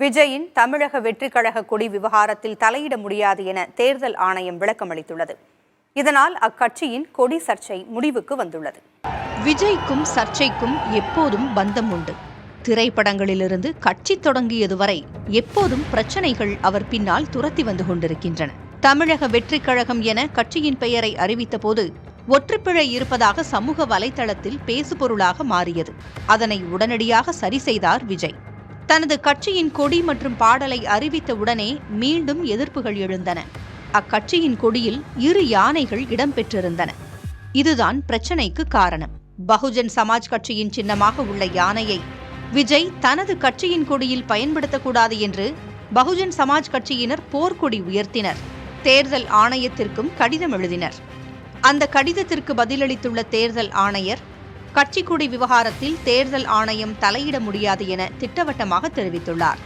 விஜயின் தமிழக வெற்றிக் கழக கொடி விவகாரத்தில் தலையிட முடியாது என தேர்தல் ஆணையம் விளக்கமளித்துள்ளது. இதனால் அக்கட்சியின் கொடி சர்ச்சை முடிவுக்கு வந்துள்ளது. விஜய்க்கும் சர்ச்சைக்கும் எப்போதும் பந்தம் உண்டு. திரைப்படங்களிலிருந்து கட்சி தொடங்கியது வரை எப்போதும் பிரச்சனைகள் அவர் பின்னால் துரத்தி வந்து கொண்டிருக்கின்றன. தமிழக வெற்றிக் கழகம் என கட்சியின் பெயரை அறிவித்த போது ஒற்றுப்பிழை இருப்பதாக சமூக வலைதளத்தில் பேசுபொருளாக மாறியது. அதனை உடனடியாக சரி செய்தார் விஜய். தனது கட்சியின் கொடி மற்றும் பாடலை அறிவித்த உடனே மீண்டும் எதிர்ப்புகள் எழுந்தன. அக்கட்சியின் கொடியில் 2 யானைகள் இடம்பெற்றிருந்தன. இதுதான் பிரச்சனைக்கு காரணம். பகுஜன் சமாஜ் கட்சியின் சின்னமாக உள்ள யானையை விஜய் தனது கட்சியின் கொடியில் பயன்படுத்தக்கூடாது என்று பகுஜன் சமாஜ் கட்சியினர் போர்க்கொடி உயர்த்தினர். தேர்தல் ஆணையத்திற்கும் கடிதம் எழுதினர். அந்த கடிதத்திற்கு பதிலளித்துள்ள தேர்தல் ஆணையர், கட்சி கொடி விவகாரத்தில் தேர்தல் ஆணையம் தலையிட முடியாது என திட்டவட்டமாக தெரிவித்துள்ளார்.